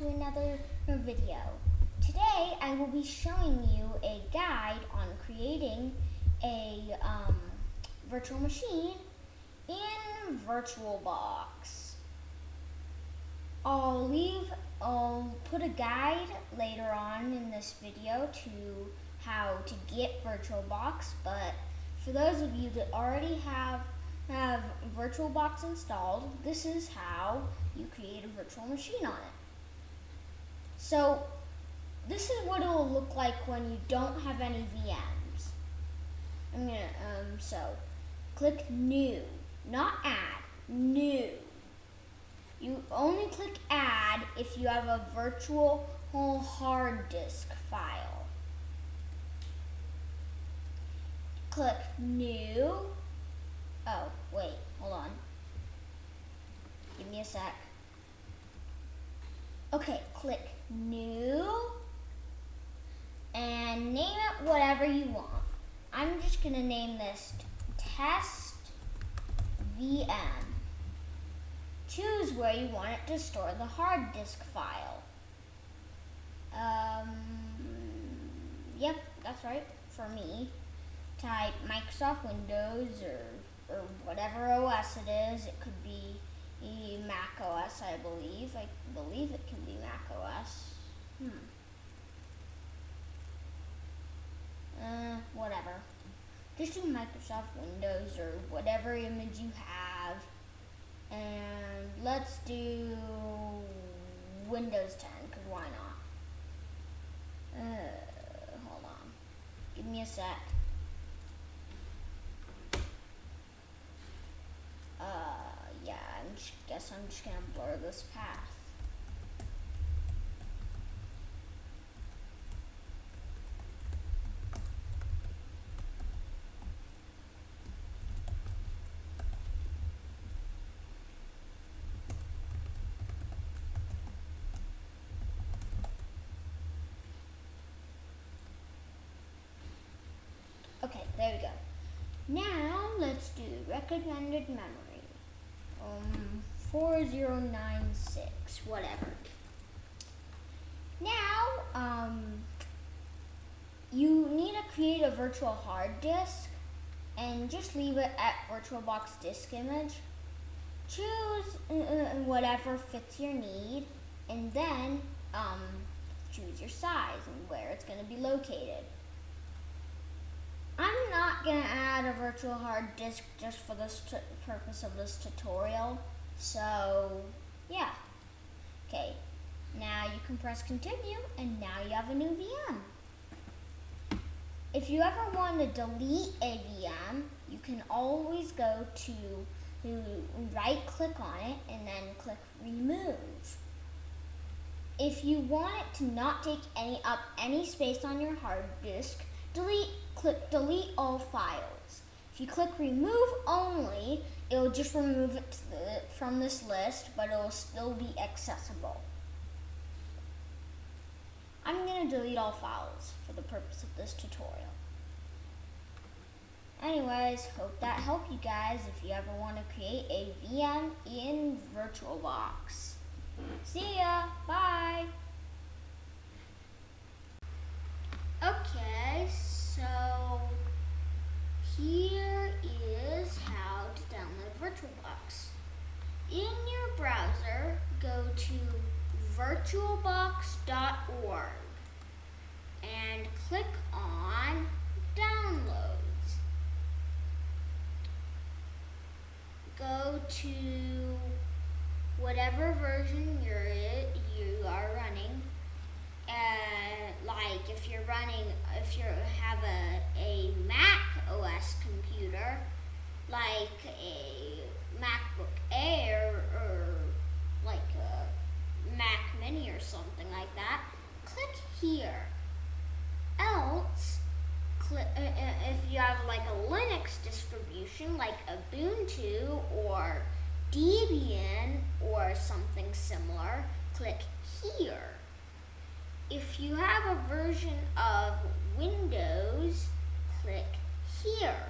to another video. Today I will be showing you a guide on creating a virtual machine in Virtualbox. I'll put a guide later on in this video to how to get Virtualbox, but for those of you that already have Virtualbox installed, this is how you create a virtual machine on it. So this is what it will look like when you don't have any VMs. I'm gonna so click new, not add, new. You only click add if you have a virtual hard disk file. Click new. Oh, wait, hold on. Give me a sec. Okay, click new and name it whatever you want. I'm just gonna name this test VM. Choose where you want it to store the hard disk file. Yep, that's right, for me. Type Microsoft Windows or whatever OS it is. It could be Mac OS, I believe. I believe it can be Mac OS. Whatever. Just do Microsoft Windows or whatever image you have. And let's do Windows 10, because why not? Hold on. Give me a sec. Yeah, guess I'm just gonna blur this path. Okay, there we go. Now let's do recommended memory. 4096, whatever. Now, you need to create a virtual hard disk and just leave it at Virtualbox disk image. Choose whatever fits your need and then choose your size and where it's going to be located. I'm not going to add a virtual hard disk just for this purpose of this tutorial, so yeah. Okay, now you can press continue and now you have a new VM. If you ever want to delete a VM, you can always go to right click on it and then click remove. If you want it to not take up any space on your hard disk, click delete all files. If you click remove only, it'll just remove it from this list, but it'll still be accessible. I'm going to delete all files for the purpose of this tutorial. Anyways, hope that helped you guys if you ever want to create a VM in Virtualbox. See ya, bye! Okay, so here is how to download Virtualbox. In your browser, go to virtualbox.org and click on Downloads. Go to whatever version you are running. Like if you have a Mac OS computer, like a MacBook Air or like a Mac Mini or something like that, click here. Else, if you have like a Linux distribution like Ubuntu or Debian or something similar, click here. If you have a version of Windows, click here.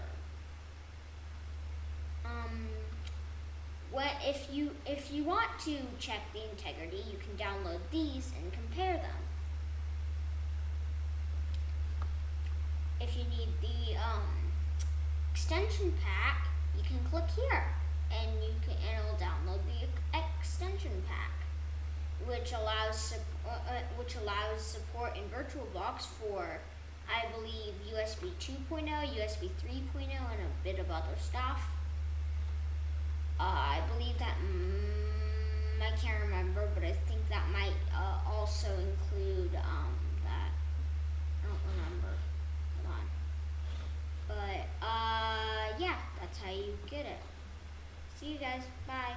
if you want to check the integrity, you can download these and compare them. If you need the extension pack, you can click here, and it'll download the extension pack, which allows support in Virtualbox for, I believe, USB 2.0, USB 3.0, and a bit of other stuff. I believe that, I can't remember, but I think that might also include that. I don't remember. Hold on. But, yeah, that's how you get it. See you guys. Bye.